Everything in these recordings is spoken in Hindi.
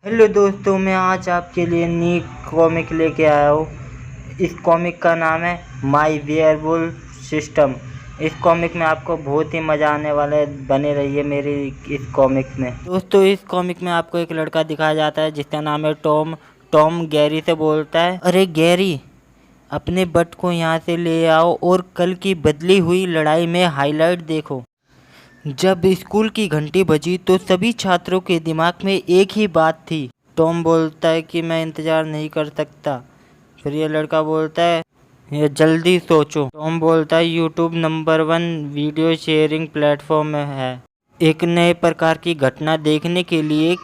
हेलो दोस्तों, मैं आज आपके लिए नई कॉमिक लेके आया हूँ। इस कॉमिक का नाम है माय वेयरवुल्फ सिस्टम। इस कॉमिक में आपको बहुत ही मज़ा आने वाला है। बने रहिए मेरी इस कॉमिक में। दोस्तों, इस कॉमिक में आपको एक लड़का दिखाया जाता है जिसका नाम है टॉम। टॉम गैरी से बोलता है, अरे गैरी, अपने बट को यहाँ से ले आओ और कल की बदली हुई लड़ाई में हाईलाइट देखो। जब स्कूल की घंटी बजी तो सभी छात्रों के दिमाग में एक ही बात थी। टॉम बोलता है कि मैं इंतज़ार नहीं कर सकता। फिर ये लड़का बोलता है, ये जल्दी सोचो। टॉम बोलता है, YouTube number 1 video sharing platform में है, एक नए प्रकार की घटना देखने के लिए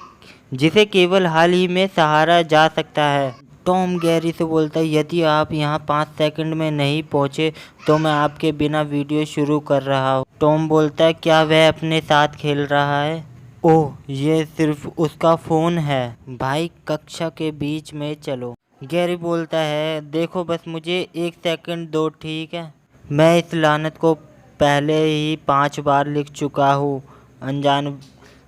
जिसे केवल हाल ही में सहारा जा सकता है। टॉम गैरी से बोलता है, यदि आप यहाँ 5 सेकंड में नहीं पहुँचे तो मैं आपके बिना वीडियो शुरू कर रहा हूँ। टॉम बोलता है, क्या वह अपने साथ खेल रहा है? ओह, ये सिर्फ उसका फ़ोन है। भाई, कक्षा के बीच में चलो। गैरी बोलता है, देखो बस मुझे 1 सेकंड दो, ठीक है? मैं इस लानत को पहले ही 5 बार लिख चुका हूँ, अनजान।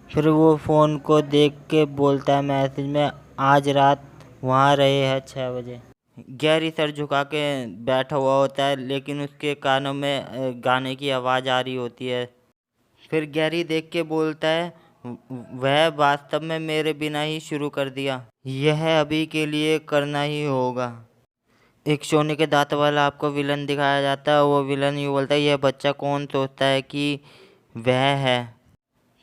फिर वो फ़ोन को देख के बोलता है मैसेज में, आज रात वहाँ रहे हैं 6 बजे। गैरी सर झुका के बैठा हुआ होता है, लेकिन उसके कानों में गाने की आवाज़ आ रही होती है। फिर गैरी देख के बोलता है, वह वास्तव में मेरे बिना ही शुरू कर दिया। यह अभी के लिए करना ही होगा। एक सोने के दांत वाला आपको विलन दिखाया जाता है। वो विलन यूँ बोलता है, यह बच्चा कौन सोचता है कि वह है?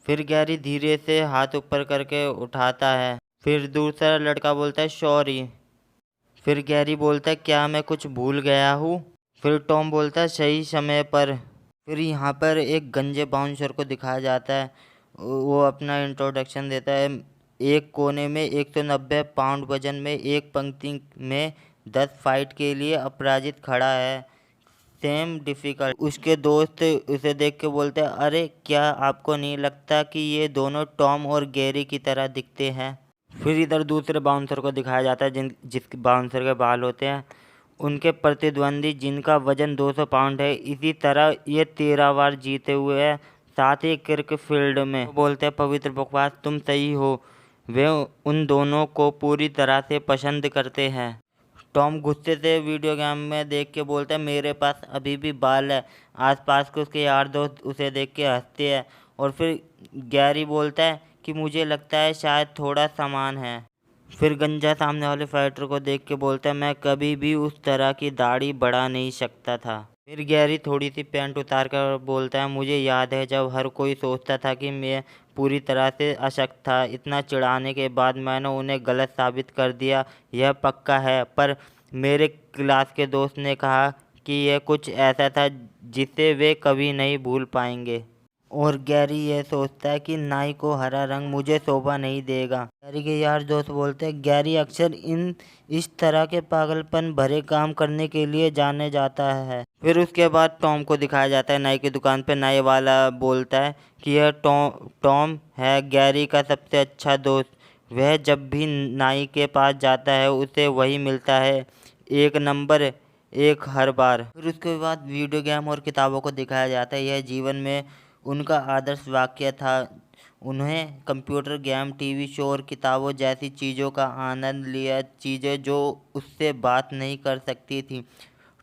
फिर गैरी धीरे से हाथ ऊपर करके उठाता है। फिर दूसरा लड़का बोलता है, सॉरी। फिर गैरी बोलता है, क्या मैं कुछ भूल गया हूँ? फिर टॉम बोलता है, सही समय पर। फिर यहाँ पर एक गंजे बाउंसर को दिखाया जाता है। वो अपना इंट्रोडक्शन देता है। एक कोने में 190 पाउंड वजन में एक पंक्ति में 10 फाइट के लिए अपराजित खड़ा है, सेम डिफ़िकल्ट। उसके दोस्त उसे देख के बोलते हैं, अरे क्या आपको नहीं लगता कि ये दोनों टॉम और गैरी की तरह दिखते हैं? फिर इधर दूसरे बाउंसर को दिखाया जाता है जिस बाउंसर के बाल होते हैं। उनके प्रतिद्वंदी जिनका वजन 200 पाउंड है, इसी तरह ये 13 बार जीते हुए हैं, साथ ही क्रिकेट फील्ड में। वो बोलते हैं, पवित्र बकवास, तुम सही हो, वे उन दोनों को पूरी तरह से पसंद करते हैं। टॉम गुस्से से वीडियो गेम में देख के बोलता है, मेरे पास अभी भी बाल है। आसपास के उसके यार दोस्त उसे देख के हंसते हैं। और फिर गैरी बोलता है कि मुझे लगता है शायद थोड़ा समान है। फिर गंजा सामने वाले फाइटर को देख के बोलता है, मैं कभी भी उस तरह की दाढ़ी बढ़ा नहीं सकता था। फिर गैरी थोड़ी सी पैंट उतार कर बोलता है, मुझे याद है जब हर कोई सोचता था कि मैं पूरी तरह से अशक्त था। इतना चिढ़ाने के बाद मैंने उन्हें गलत साबित कर दिया, यह पक्का है। पर मेरे क्लास के दोस्त ने कहा कि यह कुछ ऐसा था जिसे वे कभी नहीं भूल पाएंगे। और गैरी यह सोचता है कि नाई को हरा रंग मुझे शोभा नहीं देगा। गैरी के यार दोस्त बोलते हैं, गैरी अक्सर इस तरह के पागलपन भरे काम करने के लिए जाने जाता है। फिर उसके बाद टॉम को दिखाया जाता है नाई की दुकान पे। नाई वाला बोलता है कि यह टॉम है गैरी का सबसे अच्छा दोस्त। वह जब भी नाई के पास जाता है उसे वही मिलता है, एक नंबर एक हर बार। फिर उसके बाद वीडियो गेम और किताबों को दिखाया जाता है। यह जीवन में उनका आदर्श वाक्य था। उन्हें कंप्यूटर गेम, टीवी शो और किताबों जैसी चीज़ों का आनंद लिया, चीज़ें जो उससे बात नहीं कर सकती थी।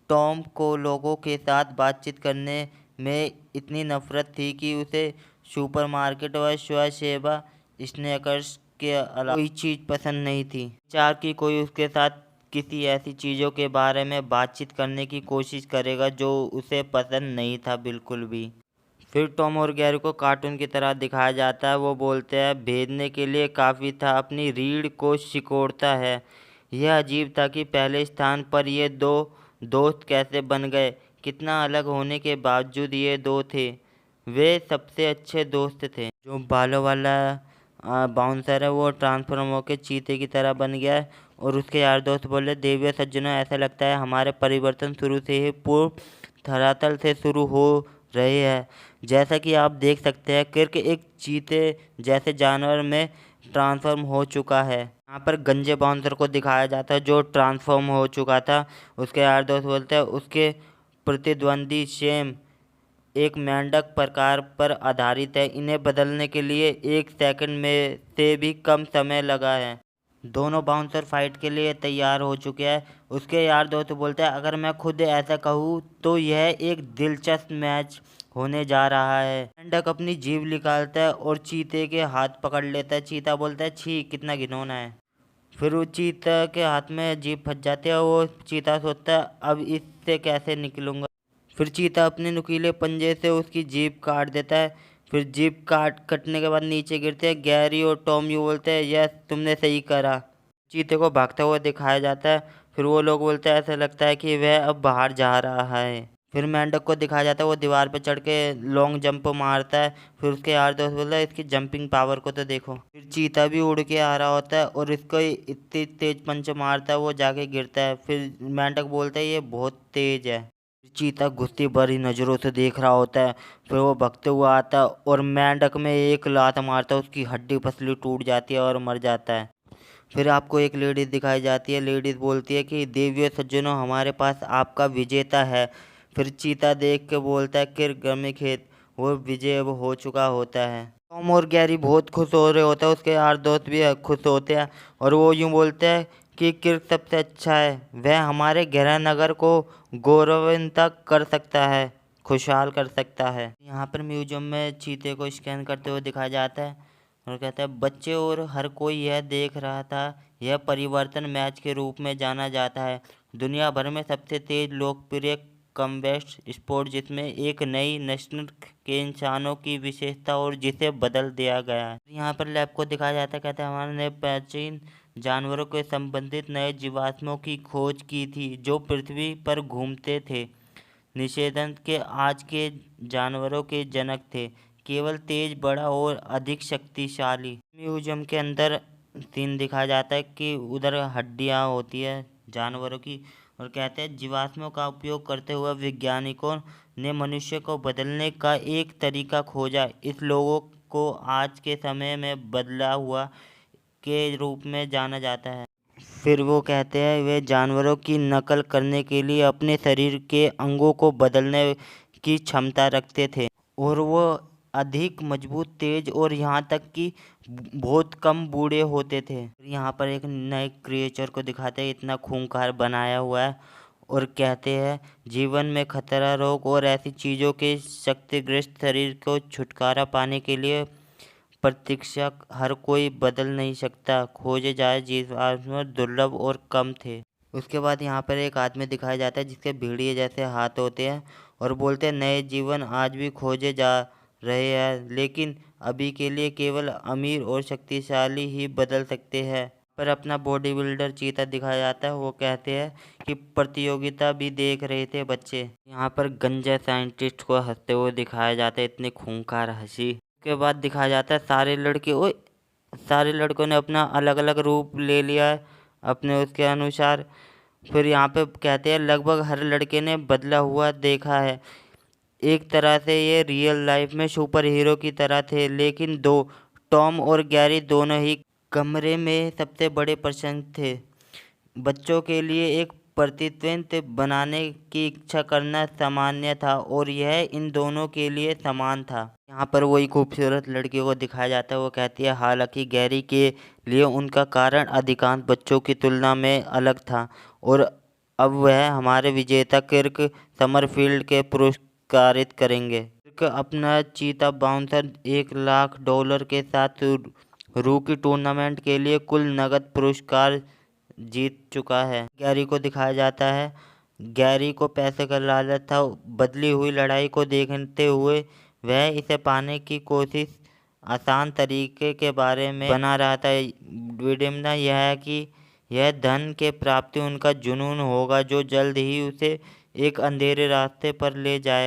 टॉम को लोगों के साथ बातचीत करने में इतनी नफरत थी कि उसे सुपरमार्केट व स्वसेवा स्नैकर्स के अलावा कोई चीज़ पसंद नहीं थी। चार की कोई उसके साथ किसी ऐसी चीज़ों के बारे में बातचीत करने की कोशिश करेगा जो उसे पसंद नहीं था बिल्कुल भी। फिर टॉम और गैरी को कार्टून की तरह दिखाया जाता है। वो बोलते हैं, भेजने के लिए काफ़ी था, अपनी रीढ़ को सिकोड़ता है। यह अजीब था कि पहले स्थान पर ये दो दोस्त कैसे बन गए। कितना अलग होने के बावजूद ये दो थे। वे सबसे अच्छे दोस्त थे। जो बालों वाला बाउंसर है वो ट्रांसफॉर्म होकर चीते की तरह बन गया है। और उसके यार दोस्त बोले, देवियों सज्जनों, ऐसा लगता है हमारे परिवर्तन शुरू से ही पूर्व धरातल से शुरू हो रहे हैं। जैसा कि आप देख सकते हैं, किर्क एक चीते जैसे जानवर में ट्रांसफॉर्म हो चुका है। यहाँ पर गंजे बाउंसर को दिखाया जाता है जो ट्रांसफॉर्म हो चुका था। उसके यार दोस्त बोलते हैं, उसके प्रतिद्वंदी शेम एक मेंढक प्रकार पर आधारित है। इन्हें बदलने के लिए 1 सेकंड में से भी कम समय लगा है। दोनों बाउंसर फाइट के लिए तैयार हो चुके हैं। उसके यार दोस्त बोलते हैं, अगर मैं खुद ऐसा कहूँ तो यह एक दिलचस्प मैच होने जा रहा है। मेंढक अपनी जीभ निकालता है और चीते के हाथ पकड़ लेता है। चीता बोलता है, छी कितना घिनौना है। फिर वो चीता के हाथ में जीभ फंस जाती है और वो चीता सोचता है, अब इससे कैसे निकलूंगा। फिर चीता अपने नुकीले पंजे से उसकी जीभ काट देता है। फिर जीभ कटने के बाद नीचे गिरते हैं। गैरी और टॉम यू बोलते हैं, यस तुमने सही करा। चीते को भागता हुआ दिखाया जाता है। फिर वो लोग बोलते हैं, ऐसा लगता है कि वह अब बाहर जा रहा है। फिर मेंढक को दिखाया जाता है, वो दीवार पर चढ़ के लॉन्ग जंप मारता है। फिर उसके यार दोस्त बोलता है, इसकी जंपिंग पावर को तो देखो। फिर चीता भी उड़ के आ रहा होता है और इसको इतनी तेज पंच मारता है वो जाके गिरता है। फिर मेंढक बोलता है, ये बहुत तेज है। चीता गुस्से भरी नज़रों से देख रहा होता है। फिर वो भगते हुआ आता है और मेंढक में एक लात मारता है। उसकी हड्डी पसली टूट जाती है और मर जाता है। फिर आपको एक लेडीज़ दिखाई जाती है। लेडीज़ बोलती है कि देवियों सज्जनों, हमारे पास आपका विजेता है। फिर चीता देख के बोलता है, किर गमी खेत, वो विजय अब हो चुका होता है। टॉम और गैरी बहुत खुश हो रहे होते हैं। उसके यार दोस्त भी खुश होते हैं और वो यूँ बोलते हैं कि किर्क सबसे अच्छा है, वह हमारे ग्रह नगर को गौरवान्वित कर सकता है, खुशहाल कर सकता है। यहाँ पर म्यूजियम में चीते को स्कैन करते हुए दिखाया जाता है और कहता है, बच्चे और हर कोई यह देख रहा था। यह परिवर्तन मैच के रूप में जाना जाता है, दुनिया भर में सबसे तेज लोकप्रिय कॉम्बैट स्पोर्ट, जिसमें एक नई नस्ल के इंसानों की विशेषता और जिसे बदल दिया गया है। यहाँ पर लैब को दिखाया जाता है। कहते हैं, हमारे ने प्राचीन जानवरों के संबंधित नए जीवाश्मों की खोज की थी जो पृथ्वी पर घूमते थे। निषेधन के आज के जानवरों के जनक थे, केवल तेज, बड़ा और अधिक शक्तिशाली। म्यूजियम के अंदर सीन दिखाया जाता है कि उधर हड्डियां होती है जानवरों की और कहते हैं, जीवाश्मों का उपयोग करते हुए वैज्ञानिकों ने मनुष्य को बदलने का एक तरीका खोजा। इस लोगों को आज के समय में बदला हुआ के रूप में जाना जाता है। फिर वो कहते हैं, वे जानवरों की नकल करने के लिए अपने शरीर के अंगों को बदलने की क्षमता रखते थे और वो अधिक मजबूत, तेज और यहाँ तक कि बहुत कम बूढ़े होते थे। यहाँ पर एक नए क्रिएचर को दिखाते हैं, इतना खूंखार बनाया हुआ है और कहते हैं, जीवन में खतरा, रोग और ऐसी चीज़ों के शक्तिग्रस्त शरीर को छुटकारा पाने के लिए प्रतीक्षा हर कोई बदल नहीं सकता। खोजे जाए जीवाश्म दुर्लभ और कम थे। उसके बाद यहाँ पर एक आदमी दिखाया जाता है जिसके भेड़िए जैसे हाथ होते हैं और बोलते हैं, नए जीवन आज भी खोजे जा रहे हैं, लेकिन अभी के लिए केवल अमीर और शक्तिशाली ही बदल सकते हैं। पर अपना बॉडी बिल्डर चीता दिखाया जाता है। वो कहते हैं कि प्रतियोगिता भी देख रहे थे बच्चे। यहाँ पर गंजा साइंटिस्ट को हंसते हुए दिखाया जाता है, इतनी खूंखार हंसी। के बाद दिखाया जाता है सारे लड़कों ने अपना अलग अलग रूप ले लिया है अपने उसके अनुसार। फिर यहाँ पे कहते हैं, लगभग हर लड़के ने बदला हुआ देखा है। एक तरह से ये रियल लाइफ में सुपर हीरो की तरह थे, लेकिन टॉम और गैरी दोनों ही कमरे में सबसे बड़े प्रश्न थे। बच्चों के लिए एक प्रतिद्वंद बनाने की इच्छा करना सामान्य था और यह इन दोनों के लिए समान था। यहाँ पर वही खूबसूरत लड़की को दिखाया जाता है। वो कहती है, हालांकि गैरी के लिए उनका कारण अधिकांश बच्चों की तुलना में अलग था और अब वह हमारे विजेता किर्क समरफील्ड के पुरस्कारित करेंगे। किर्क अपना चीता बाउंसर $1,00,000 के साथ रूकी टूर्नामेंट के लिए कुल नगद पुरस्कार जीत चुका है। गैरी को दिखाया जाता है। गैरी को पैसे का लालच था। बदली हुई लड़ाई को देखते हुए वह इसे पाने की कोशिश आसान तरीके के बारे में बना रहा था। विडम्बना यह है कि यह धन के प्राप्ति उनका जुनून होगा जो जल्द ही उसे एक अंधेरे रास्ते पर ले जाएगा।